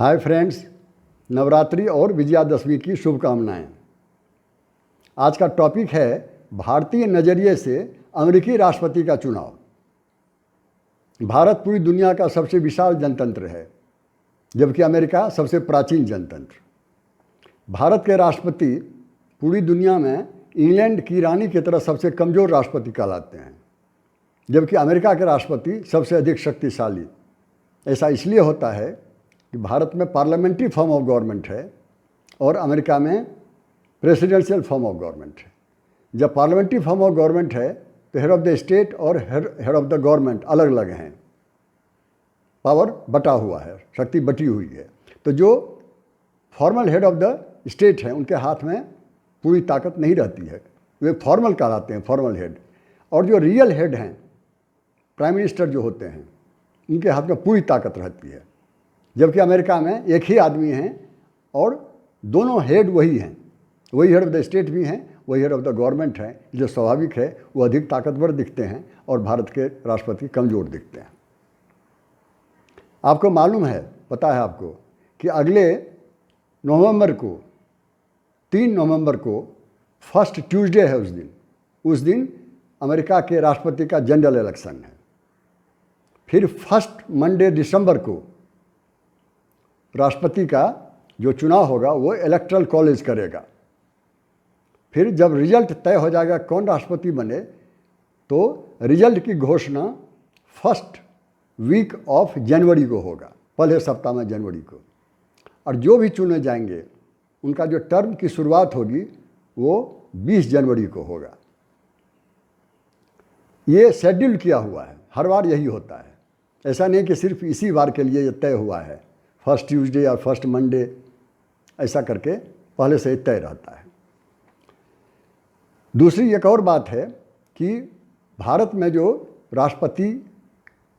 Hi friends, Navratri और विजयादशमी की शुभकामनाएं। आज का टॉपिक है भारतीय नज़रिए से अमेरिकी राष्ट्रपति का चुनाव। भारत पूरी दुनिया का सबसे विशाल जनतंत्र है, जबकि अमेरिका सबसे प्राचीन जनतंत्र। भारत के राष्ट्रपति पूरी दुनिया में इंग्लैंड की रानी की तरह सबसे कमज़ोर राष्ट्रपति कहलाते हैं, जबकि अमेरिका के राष्ट्रपति सबसे अधिक शक्तिशाली। ऐसा इसलिए होता है कि भारत में पार्लियामेंट्री फॉर्म ऑफ गवर्नमेंट है और अमेरिका में प्रेसिडेंशियल फॉर्म ऑफ गवर्नमेंट है। जब पार्लियामेंट्री फॉर्म ऑफ गवर्नमेंट है तो हेड ऑफ द स्टेट और हेड ऑफ द गवर्नमेंट अलग अलग हैं, पावर बटा हुआ है, शक्ति बटी हुई है। तो जो formal head of the state हैं उनके हाथ में पूरी ताकत नहीं रहती है, वे फॉर्मल कहलाते हैं, फॉर्मल हेड। और जो रियल हेड हैं, प्राइम मिनिस्टर जो होते हैं, उनके हाथ में पूरी ताकत रहती है। जबकि अमेरिका में एक ही आदमी हैं और दोनों हेड वही हैं, वही हेड ऑफ द स्टेट भी हैं, वही हेड ऑफ द गवर्नमेंट हैं। जो स्वाभाविक है वो अधिक ताकतवर दिखते हैं और भारत के राष्ट्रपति कमज़ोर दिखते हैं। आपको मालूम है, पता है आपको, कि अगले नवंबर को 3 नवंबर को फर्स्ट ट्यूसडे है। उस दिन अमेरिका के राष्ट्रपति का जनरल इलेक्शन है। फिर फर्स्ट मंडे दिसंबर को राष्ट्रपति का जो चुनाव होगा वो इलेक्टरल कॉलेज करेगा। फिर जब रिजल्ट तय हो जाएगा कौन राष्ट्रपति बने, तो रिजल्ट की घोषणा फर्स्ट वीक ऑफ जनवरी को होगा, पहले सप्ताह में जनवरी को। और जो भी चुने जाएंगे उनका जो टर्म की शुरुआत होगी वो 20 जनवरी को होगा। ये शेड्यूल किया हुआ है, हर बार यही होता है। ऐसा नहीं कि सिर्फ इसी बार के लिए ये तय हुआ है, फर्स्ट ट्यूसडे या फर्स्ट मंडे ऐसा करके पहले से ही तय रहता है। दूसरी एक और बात है कि भारत में जो राष्ट्रपति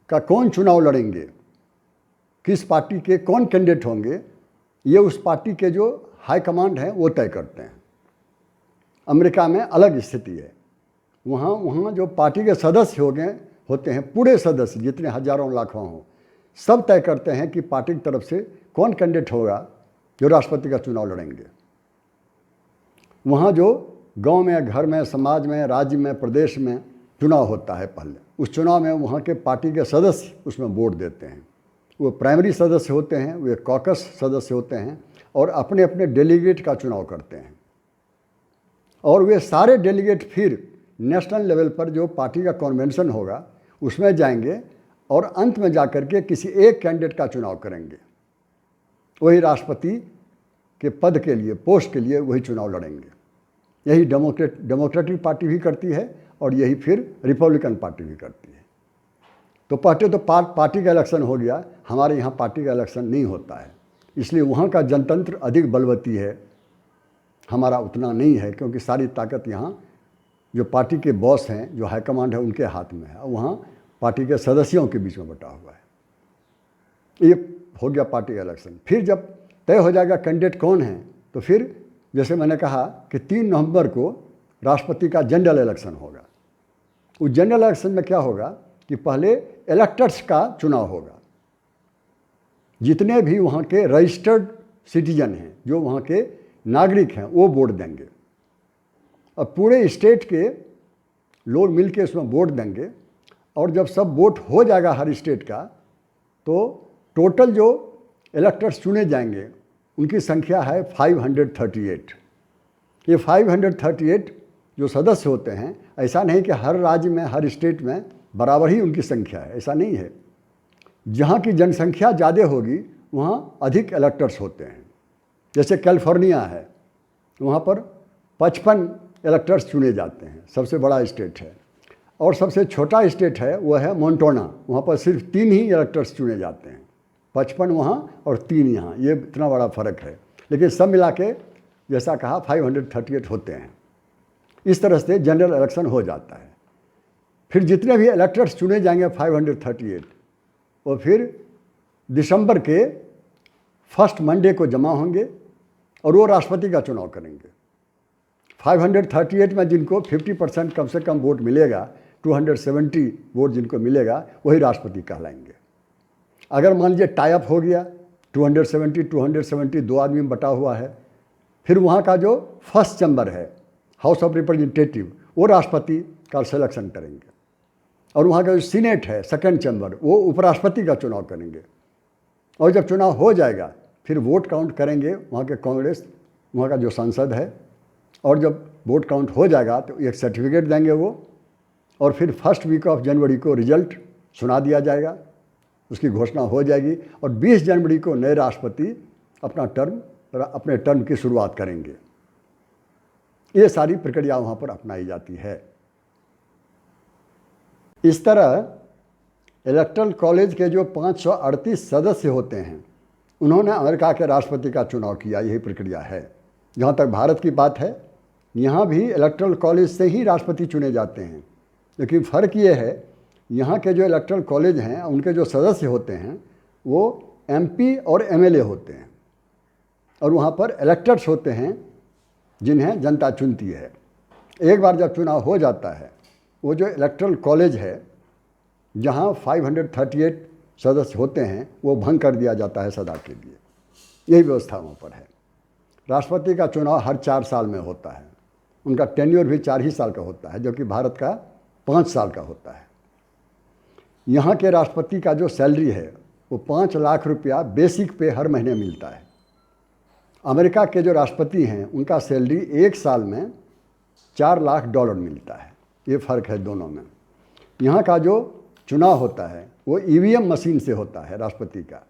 का कौन चुनाव लड़ेंगे, किस पार्टी के कौन कैंडिडेट होंगे, ये उस पार्टी के जो हाई कमांड हैं वो तय करते हैं। अमेरिका में अलग स्थिति है। वहाँ जो पार्टी के सदस्य होते हैं, पूरे सदस्य जितने हजारों लाखों हों, सब तय करते हैं कि पार्टी की तरफ से कौन कैंडिडेट होगा जो राष्ट्रपति का चुनाव लड़ेंगे। वहाँ जो गांव में, घर में, समाज में, राज्य में, प्रदेश में चुनाव होता है, पहले उस चुनाव में वहाँ के पार्टी के सदस्य उसमें वोट देते हैं। वो प्राइमरी सदस्य होते हैं, वे कॉकस सदस्य होते हैं और अपने अपने डेलीगेट का चुनाव करते हैं। और वे सारे डेलीगेट फिर नेशनल लेवल पर जो पार्टी का कन्वेंशन होगा उसमें जाएंगे और अंत में जाकर के किसी एक कैंडिडेट का चुनाव करेंगे। वही राष्ट्रपति के पद के लिए, पोस्ट के लिए वही चुनाव लड़ेंगे। यही डेमोक्रेटिक पार्टी भी करती है और यही फिर रिपब्लिकन पार्टी भी करती है। तो पहले तो पार्टी का इलेक्शन हो गया, हमारे यहाँ पार्टी का इलेक्शन नहीं होता है, इसलिए वहाँ का जनतंत्र अधिक बलवती है, हमारा उतना नहीं है, क्योंकि सारी ताकत यहाँ जो पार्टी के बॉस हैं, जो हाईकमांड है, उनके हाथ में है। वहाँ पार्टी के सदस्यों के बीच में बटा हुआ है। ये हो गया पार्टी का इलेक्शन। फिर जब तय हो जाएगा कैंडिडेट कौन है, तो फिर जैसे मैंने कहा कि 3 नवंबर को राष्ट्रपति का जनरल इलेक्शन होगा। उस जनरल इलेक्शन में क्या होगा कि पहले इलेक्टर्स का चुनाव होगा। जितने भी वहाँ के रजिस्टर्ड सिटीजन हैं, जो वहाँ के नागरिक हैं, वो वोट देंगे। और पूरे स्टेट के लोग मिलके उसमें वोट देंगे। और जब सब वोट हो जाएगा हर स्टेट का, तो टोटल जो इलेक्टर्स चुने जाएंगे उनकी संख्या है 538। ये 538 जो सदस्य होते हैं, ऐसा नहीं कि हर राज्य में, हर स्टेट में बराबर ही उनकी संख्या है, ऐसा नहीं है। जहाँ की जनसंख्या ज़्यादा होगी वहाँ अधिक इलेक्टर्स होते हैं। जैसे कैलिफोर्निया है, वहाँ पर 55 इलेक्टर्स चुने जाते हैं, सबसे बड़ा स्टेट है। और सबसे छोटा स्टेट है वो है मोंटाना, वहाँ पर सिर्फ 3 ही इलेक्टर्स चुने जाते हैं, 55 वहाँ और 3 यहाँ। ये इतना बड़ा फ़र्क है, लेकिन सब मिला के जैसा कहा 538 होते हैं। इस तरह से जनरल इलेक्शन हो जाता है। फिर जितने भी इलेक्टर्स चुने जाएंगे 538, वो फिर दिसंबर के फर्स्ट मंडे को जमा होंगे और वो राष्ट्रपति का चुनाव करेंगे। 538 में जिनको 50% कम से कम वोट मिलेगा, 270 वोट जिनको मिलेगा, वही राष्ट्रपति कहलाएंगे। अगर मान लीजिए टाई अप हो गया 270 2 आदमी में बटा हुआ है। फिर वहाँ का जो फर्स्ट चैम्बर है, हाउस ऑफ रिप्रेजेंटेटिव, वो राष्ट्रपति का सिलेक्शन करेंगे। और वहाँ का जो सीनेट है, सेकंड चैम्बर, वो उपराष्ट्रपति का चुनाव करेंगे। और जब चुनाव हो जाएगा फिर वोट काउंट करेंगे वहाँ के कांग्रेस, वहाँ का जो सांसद है। और जब वोट काउंट हो जाएगा तो एक सर्टिफिकेट देंगे वो, और फिर फर्स्ट वीक ऑफ जनवरी को रिजल्ट सुना दिया जाएगा, उसकी घोषणा हो जाएगी। और 20 जनवरी को नए राष्ट्रपति अपने टर्म की शुरुआत करेंगे। ये सारी प्रक्रिया वहाँ पर अपनाई जाती है। इस तरह इलेक्टोरल कॉलेज के जो 538 सदस्य होते हैं, उन्होंने अमेरिका के राष्ट्रपति का चुनाव किया। यही प्रक्रिया है। जहाँ तक भारत की बात है, यहाँ भी इलेक्टोरल कॉलेज से ही राष्ट्रपति चुने जाते हैं। लेकिन फ़र्क ये है, यहाँ के जो इलेक्टोरल कॉलेज हैं उनके जो सदस्य होते हैं वो एमपी और एमएलए होते हैं, और वहाँ पर इलेक्टर्स होते हैं जिन्हें जनता चुनती है। एक बार जब चुनाव हो जाता है, वो जो इलेक्टोरल कॉलेज है जहाँ 538 सदस्य होते हैं वो भंग कर दिया जाता है सदा के लिए। यही व्यवस्था वहाँ पर है। राष्ट्रपति का चुनाव हर 4 साल में होता है। उनका टेन्योर भी 4 ही साल का होता है, जबकि भारत का 5 साल का होता है। यहाँ के राष्ट्रपति का जो सैलरी है वो 5 लाख रुपया बेसिक पे हर महीने मिलता है। अमेरिका के जो राष्ट्रपति हैं उनका सैलरी 1 साल में $4 लाख मिलता है। ये फ़र्क है दोनों में। यहाँ का जो चुनाव होता है वो ईवीएम मशीन से होता है राष्ट्रपति का,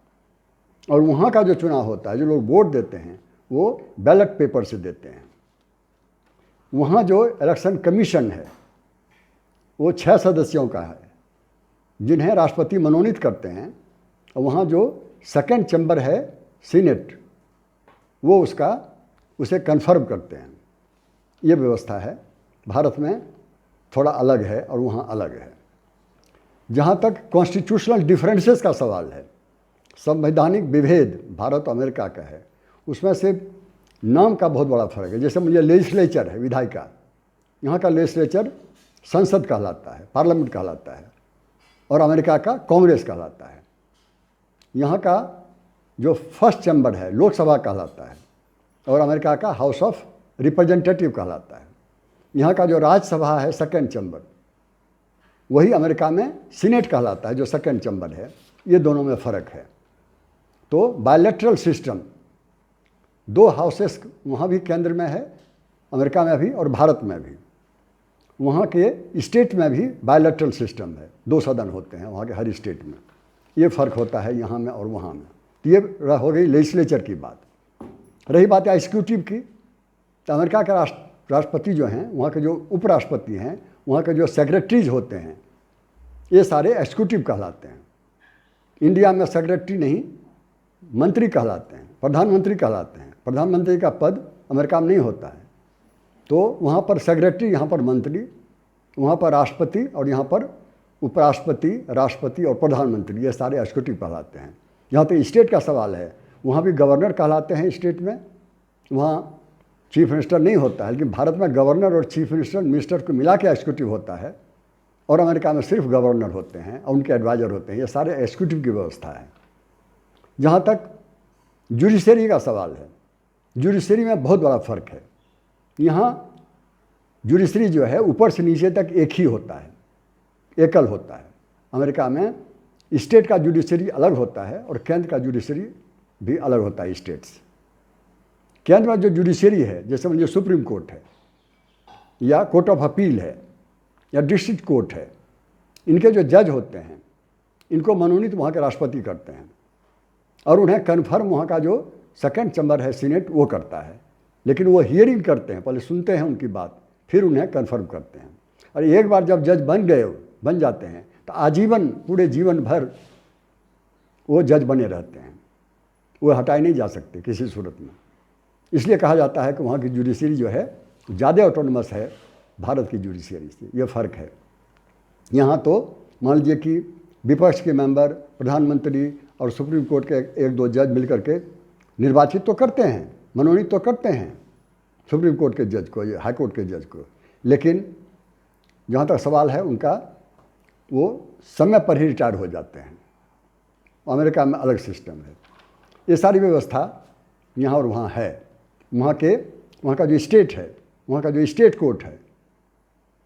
और वहाँ का जो चुनाव होता है, जो लोग वोट देते हैं, वो बैलेट पेपर से देते हैं। वहाँ जो इलेक्शन कमीशन है वो 6 सदस्यों का है, जिन्हें राष्ट्रपति मनोनीत करते हैं। और वहाँ जो सेकंड चैम्बर है, सीनेट, वो उसे कन्फर्म करते हैं। ये व्यवस्था है। भारत में थोड़ा अलग है और वहाँ अलग है। जहाँ तक कॉन्स्टिट्यूशनल डिफरेंसेस का सवाल है, संवैधानिक विभेद भारत और अमेरिका का है, उसमें से नाम का बहुत बड़ा फर्क है। जैसे मुझे लेजिस्लेचर है, विधायिका, यहाँ का लेजिस्लेचर संसद कहलाता है, पार्लियामेंट कहलाता है, और अमेरिका का कांग्रेस कहलाता है। यहाँ का जो फर्स्ट चैम्बर है लोकसभा कहलाता है, और अमेरिका का हाउस ऑफ रिप्रेजेंटेटिव कहलाता है। यहाँ का जो राज्यसभा है सेकंड चैम्बर, वही अमेरिका में सीनेट कहलाता है, जो सेकंड चैम्बर है। ये दोनों में फ़र्क है। तो बायलैटरल सिस्टम, 2 हाउसेस वहाँ भी केंद्र में है, अमेरिका में भी और भारत में भी। वहाँ के स्टेट में भी बायलैटरल सिस्टम है, 2 सदन होते हैं वहाँ के हर स्टेट में। ये फ़र्क होता है यहाँ में और वहाँ में। तो ये हो गई लेजिस्लेचर की बात। रही बात है एग्जीक्यूटिव की, तो अमेरिका के राष्ट्रपति जो हैं, वहाँ के जो उपराष्ट्रपति हैं, वहाँ के जो सेक्रेटरीज होते हैं, ये सारे एग्जीक्यूटिव कहलाते हैं। इंडिया में सेक्रेटरी नहीं, मंत्री कहलाते हैं, प्रधानमंत्री कहलाते हैं। प्रधानमंत्री का पद अमेरिका में नहीं होता है। तो वहाँ पर सेक्रेटरी, यहाँ पर मंत्री, वहाँ पर राष्ट्रपति, और यहाँ पर उपराष्ट्रपति, राष्ट्रपति और प्रधानमंत्री, ये सारे एग्जीक्यूटिव कहलाते हैं। जहाँ तक स्टेट का सवाल है, वहाँ भी गवर्नर कहलाते हैं स्टेट में। वहाँ चीफ मिनिस्टर नहीं होता है, लेकिन भारत में गवर्नर और चीफ मिनिस्टर को मिला के एग्जीक्यूटिव होता है, और अमेरिका में सिर्फ गवर्नर होते हैं और उनके एडवाइज़र होते हैं। ये सारे एग्जीक्यूटिव की व्यवस्था है। जहाँ तक जुडिशरी का सवाल है, जुडिशरी में बहुत बड़ा फ़र्क है। यहाँ जुडिशरी जो है ऊपर से नीचे तक एक ही होता है, एकल होता है। अमेरिका में स्टेट का जुडिशरी अलग होता है और केंद्र का जुडिशरी भी अलग होता है स्टेट से। केंद्र में जो जुडिशरी है, जैसे मुझे सुप्रीम कोर्ट है, या कोर्ट ऑफ अपील है, या डिस्ट्रिक्ट कोर्ट है, इनके जो जज होते हैं, इनको मनोनीत वहाँ के राष्ट्रपति करते हैं, और उन्हें कन्फर्म वहाँ का जो सेकंड चैम्बर है सीनेट वो करता है। लेकिन वो हियरिंग करते हैं, पहले सुनते हैं उनकी बात, फिर उन्हें कन्फर्म करते हैं। और एक बार जब जज बन जाते हैं तो आजीवन, पूरे जीवन भर वो जज बने रहते हैं, वो हटाए नहीं जा सकते किसी सूरत में। इसलिए कहा जाता है कि वहाँ की जुडिशरी जो है ज़्यादा ऑटोनमस है भारत की जुडिशरी से। ये फ़र्क है। यहाँ तो मान लीजिए कि विपक्ष के मेंबर, प्रधानमंत्री और सुप्रीम कोर्ट के 1-2 जज मिलकर के निर्वाचित तो करते हैं, मनोनीत तो करते हैं सुप्रीम कोर्ट के जज को, हाई कोर्ट के जज को। लेकिन जहाँ तक सवाल है उनका, वो समय पर ही रिटायर हो जाते हैं। अमेरिका में अलग सिस्टम है। ये सारी व्यवस्था यहाँ और वहाँ है। वहाँ का जो स्टेट है, वहाँ का जो स्टेट कोर्ट है,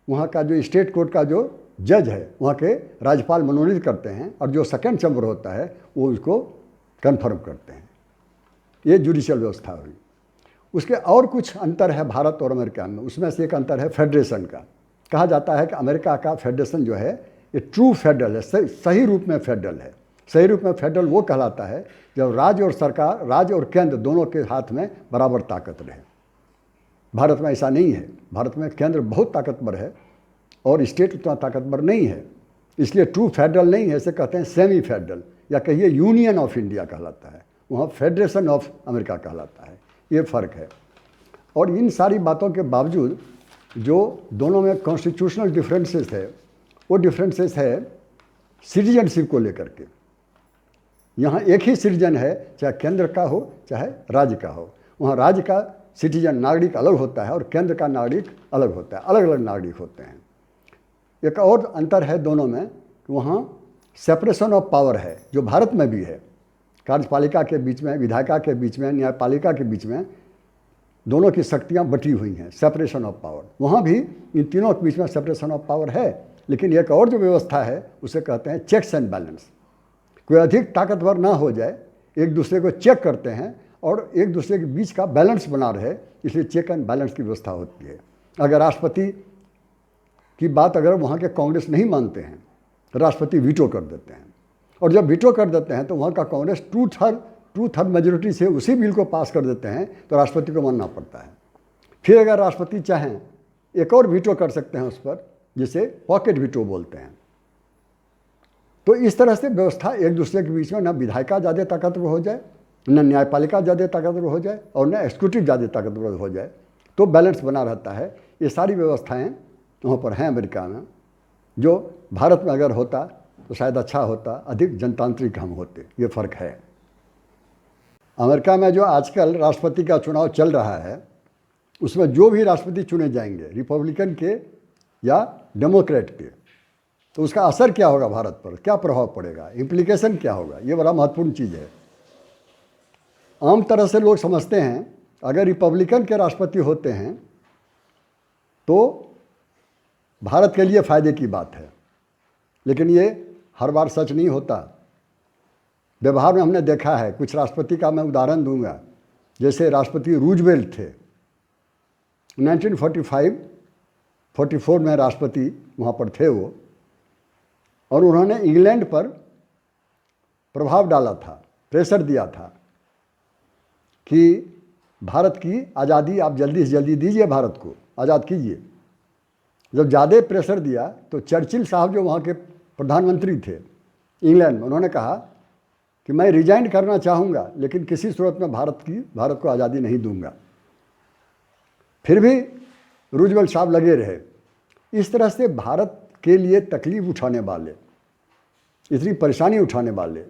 वहाँ का जो स्टेट कोर्ट का जो जज है, वहाँ के राज्यपाल मनोनीत करते हैं और जो सेकंड चैम्बर होता है वो उसको कन्फर्म करते हैं। ये जुडिशियल व्यवस्था हुई। उसके और कुछ अंतर है भारत और अमेरिका में। उसमें से एक अंतर है फेडरेशन का। कहा जाता है कि अमेरिका का फेडरेशन जो है ये ट्रू फेडरल है, सही रूप में फेडरल है। सही रूप में फेडरल वो कहलाता है जब राज्य और सरकार, राज्य और केंद्र दोनों के हाथ में बराबर ताकत रहे। भारत में ऐसा नहीं है। भारत में केंद्र बहुत ताकतवर है और स्टेट उतना ताकतवर नहीं है, इसलिए ट्रू फेडरल नहीं है। इसे कहते हैं सेमी फेडरल या कहिए यूनियन ऑफ इंडिया कहलाता है, वहाँ फेडरेशन ऑफ अमेरिका कहलाता है। ये फ़र्क है। और इन सारी बातों के बावजूद जो दोनों में कॉन्स्टिट्यूशनल डिफरेंसेस है, वो डिफरेंसेस है सिटीजनशिप को लेकर के। यहाँ एक ही सिटीजन है, चाहे केंद्र का हो चाहे राज्य का हो। वहाँ राज्य का सिटीजन नागरिक अलग होता है और केंद्र का नागरिक अलग होता है, अलग अलग नागरिक होते हैं। एक और अंतर है दोनों में, वहाँ सेपरेशन ऑफ पावर है, जो भारत में भी है। कार्यपालिका के बीच में, विधायिका के बीच में, न्यायपालिका के बीच में दोनों की शक्तियाँ बटी हुई हैं, सेपरेशन ऑफ पावर। वहाँ भी इन तीनों के बीच में सेपरेशन ऑफ पावर है, लेकिन एक और जो व्यवस्था है उसे कहते हैं चेक्स एंड बैलेंस। कोई अधिक ताकतवर ना हो जाए, एक दूसरे को चेक करते हैं और एक दूसरे के बीच का बैलेंस बना रहे, इसलिए चेक एंड बैलेंस की व्यवस्था होती है। अगर राष्ट्रपति की बात अगर वहाँ के कांग्रेस नहीं मानते हैं, राष्ट्रपति वीटो कर देते हैं, और जब वीटो कर देते हैं तो वहाँ का कांग्रेस टू थर्ड मेजोरिटी से उसी बिल को पास कर देते हैं, तो राष्ट्रपति को मानना पड़ता है। फिर अगर राष्ट्रपति चाहें एक और वीटो कर सकते हैं उस पर, जिसे पॉकेट वीटो बोलते हैं। तो इस तरह से व्यवस्था एक दूसरे के बीच में न विधायिका ज़्यादा ताकतवर हो जाए, न न्यायपालिका ज़्यादा ताकतवर हो जाए और न एक्सिक्यूटिव ज़्यादा ताकतवर हो जाए, तो बैलेंस बना रहता है। ये सारी व्यवस्थाएं वहाँ पर हैं अमेरिका में, जो भारत में अगर होता तो शायद अच्छा होता, अधिक जनतांत्रिक हम होते। ये फ़र्क है। अमेरिका में जो आजकल राष्ट्रपति का चुनाव चल रहा है, उसमें जो भी राष्ट्रपति चुने जाएंगे, रिपब्लिकन के या डेमोक्रेट के, तो उसका असर क्या होगा भारत पर, क्या प्रभाव पड़ेगा, इम्प्लीकेशन क्या होगा, ये बड़ा महत्वपूर्ण चीज़ है। आम तरह से लोग समझते हैं अगर रिपब्लिकन के राष्ट्रपति होते हैं तो भारत के लिए फ़ायदे की बात है, लेकिन ये हर बार सच नहीं होता। व्यवहार में हमने देखा है। कुछ राष्ट्रपति का मैं उदाहरण दूंगा। जैसे राष्ट्रपति रूजवेल्ट थे, 1945-44 में राष्ट्रपति वहाँ पर थे वो, और उन्होंने इंग्लैंड पर प्रभाव डाला था, प्रेशर दिया था कि भारत की आज़ादी आप जल्दी से जल्दी दीजिए, भारत को आज़ाद कीजिए। जब ज़्यादा प्रेशर दिया तो चर्चिल साहब जो वहाँ के प्रधानमंत्री थे इंग्लैंड में, उन्होंने कहा कि मैं रिजाइन करना चाहूँगा, लेकिन किसी सूरत में भारत को आज़ादी नहीं दूंगा। फिर भी रूजवेल्ट साहब लगे रहे। इस तरह से भारत के लिए तकलीफ उठाने वाले, इतनी परेशानी उठाने वाले,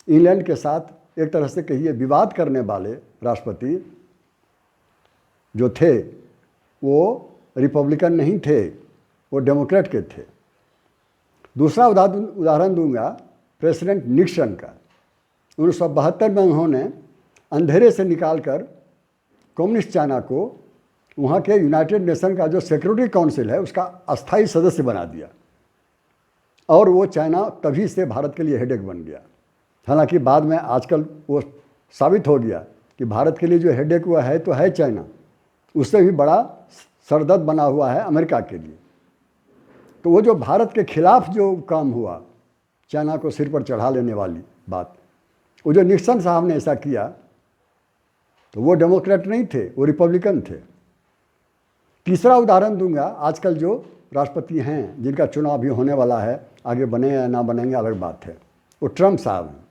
इंग्लैंड के साथ एक तरह से कहिए विवाद करने वाले राष्ट्रपति जो थे, वो रिपब्लिकन नहीं थे, वो डेमोक्रेट के थे। दूसरा उदाहरण दूंगा प्रेसिडेंट निक्सन का। 1972 में उन्होंने अंधेरे से निकालकर कम्युनिस्ट चाइना को वहाँ के यूनाइटेड नेशन का जो सिक्योरिटी काउंसिल है उसका अस्थायी सदस्य बना दिया, और वो चाइना तभी से भारत के लिए हेडेक बन गया। हालांकि बाद में आजकल वो साबित हो गया कि भारत के लिए जो हेडेक हुआ है तो है चाइना, उससे भी बड़ा सरदर्द बना हुआ है अमेरिका के लिए। तो वो जो भारत के खिलाफ जो काम हुआ, चाइना को सिर पर चढ़ा लेने वाली बात, वो जो निक्सन साहब ने ऐसा किया, तो वो डेमोक्रेट नहीं थे, वो रिपब्लिकन थे। तीसरा उदाहरण दूंगा, आजकल जो राष्ट्रपति हैं जिनका चुनाव भी होने वाला है, आगे बने या ना बनेंगे अलग बात है, वो ट्रम्प साहब हैं।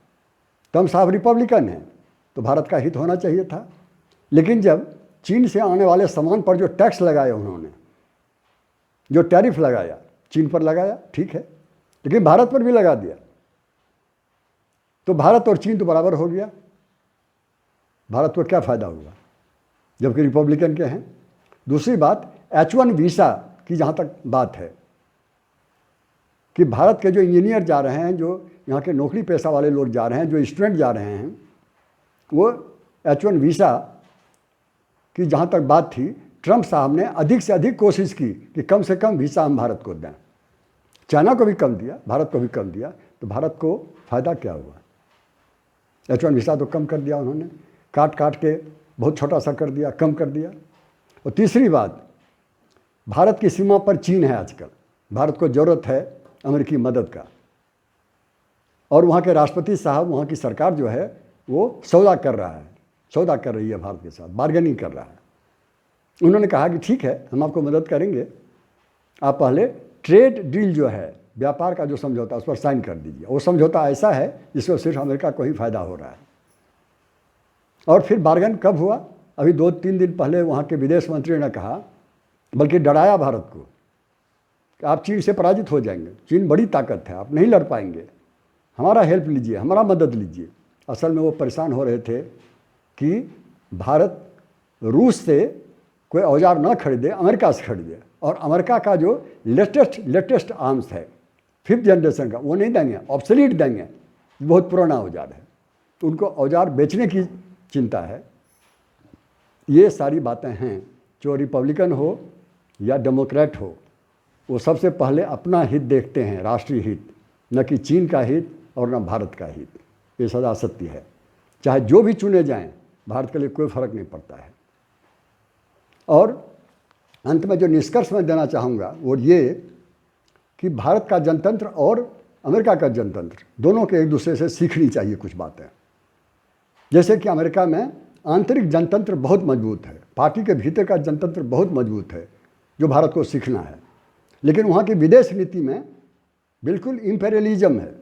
ट्रम्प साहब रिपब्लिकन हैं, तो भारत का हित होना चाहिए था। लेकिन जब चीन से आने वाले सामान पर जो टैक्स लगाया उन्होंने, जो टैरिफ लगाया, चीन पर लगाया, ठीक है, लेकिन भारत पर भी लगा दिया, तो भारत और चीन तो बराबर हो गया। भारत को क्या फ़ायदा हुआ जबकि रिपब्लिकन के हैं। दूसरी बात, H1 वीज़ा की जहाँ तक बात है कि भारत के जो इंजीनियर जा रहे हैं, जो यहाँ के नौकरी पेशा वाले लोग जा रहे हैं, जो स्टूडेंट जा रहे हैं, वो H1 वीज़ा की जहाँ तक बात थी, ट्रंप साहब ने अधिक से अधिक कोशिश की कि कम से कम वीज़ा हम भारत को दें। चाइना को भी कम दिया, भारत को भी कम दिया, तो भारत को फ़ायदा क्या हुआ? H1 वीज़ा तो कम कर दिया उन्होंने, काट काट के बहुत छोटा सा कर दिया, कम कर दिया। और तीसरी बात, भारत की सीमा पर चीन है आजकल, भारत को ज़रूरत है अमेरिकी मदद का, और वहाँ के राष्ट्रपति साहब, वहाँ की सरकार जो है वो सौदा कर रहा है, सौदा कर रही है भारत के साथ, बार्गेनिंग कर रहा है। उन्होंने कहा कि ठीक है, हम आपको मदद करेंगे, आप पहले ट्रेड डील जो है, व्यापार का जो समझौता, उस पर साइन कर दीजिए। वो समझौता ऐसा है जिसमें सिर्फ अमेरिका को ही फ़ायदा हो रहा है। और फिर बार्गेन कब हुआ? अभी 2-3 दिन पहले वहाँ के विदेश मंत्री ने कहा, बल्कि डराया भारत को कि आप चीन से पराजित हो जाएंगे, चीन बड़ी ताकत है, आप नहीं लड़ पाएंगे, हमारा हेल्प लीजिए, हमारा मदद लीजिए। असल में वो परेशान हो रहे थे कि भारत रूस से कोई औजार ना खरीदे, अमेरिका से खरीदे, और अमेरिका का जो लेटेस्ट आर्म्स है 5th जनरेशन का, वो नहीं देंगे, ऑब्सोलीट देंगे, बहुत पुराना औजार है, तो उनको औजार बेचने की चिंता है। ये सारी बातें हैं जो रिपब्लिकन हो या डेमोक्रेट हो, वो सबसे पहले अपना हित देखते हैं, राष्ट्रीय हित, न कि चीन का हित और न भारत का हित। ये सदा सत्य है, चाहे जो भी चुने जाएं, भारत के लिए कोई फर्क नहीं पड़ता है। और अंत में जो निष्कर्ष मैं देना चाहूँगा वो ये कि भारत का जनतंत्र और अमेरिका का जनतंत्र दोनों के एक दूसरे से सीखनी चाहिए कुछ बातें। जैसे कि अमेरिका में आंतरिक जनतंत्र बहुत मजबूत है, पार्टी के भीतर का जनतंत्र बहुत मजबूत है, जो भारत को सीखना है। लेकिन वहाँ की विदेश नीति में बिल्कुल इम्पेरियलिज्म है,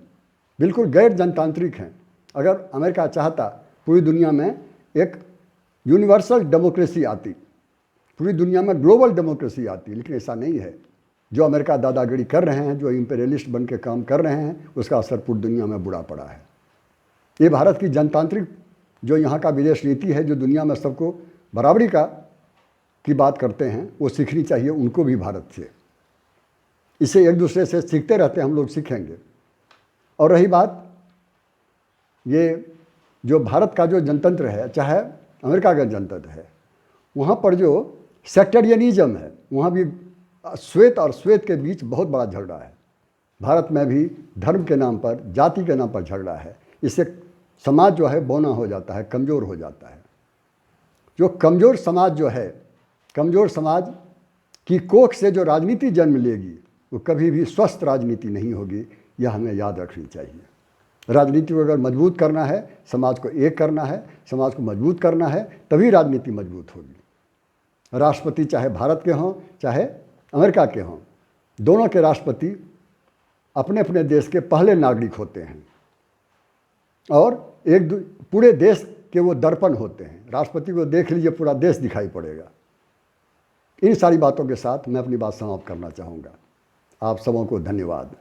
बिल्कुल गैर जनतांत्रिक है। अगर अमेरिका चाहता पूरी दुनिया में एक यूनिवर्सल डेमोक्रेसी आती, पूरी दुनिया में ग्लोबल डेमोक्रेसी आती, लेकिन ऐसा नहीं है। जो अमेरिका दादागिरी कर रहे हैं, जो इम्पेरियलिस्ट बन के काम कर रहे हैं, उसका असर पूरी दुनिया में बुरा पड़ा है। ये भारत की जनतांत्रिक जो यहाँ का विदेश नीति है, जो दुनिया में सबको बराबरी की बात करते हैं, वो सीखनी चाहिए उनको भी भारत से। इसे एक दूसरे से सीखते रहते हैं, हम लोग सीखेंगे। और रही बात ये जो भारत का जो जनतंत्र है, चाहे अमेरिका का जनतंत्र है, वहाँ पर जो सेक्टेरियनिज्म है, वहाँ भी श्वेत और श्वेत के बीच बहुत बड़ा झगड़ा है। भारत में भी धर्म के नाम पर, जाति के नाम पर झगड़ा है। इससे समाज जो है बौना हो जाता है, कमज़ोर हो जाता है। जो कमज़ोर समाज जो है, कमज़ोर समाज की कोख से जो राजनीति जन्म लेगी, वो कभी भी स्वस्थ राजनीति नहीं होगी। यह हमें याद रखनी चाहिए। राजनीति को अगर मजबूत करना है, समाज को एक करना है, समाज को मजबूत करना है, तभी राजनीति मजबूत होगी। राष्ट्रपति चाहे भारत के हों, चाहे अमेरिका के हों, दोनों के राष्ट्रपति अपने अपने देश के पहले नागरिक होते हैं और पूरे देश के वो दर्पण होते हैं। राष्ट्रपति को देख लीजिए, पूरा देश दिखाई पड़ेगा। इन सारी बातों के साथ मैं अपनी बात समाप्त करना चाहूँगा। आप सबों को धन्यवाद।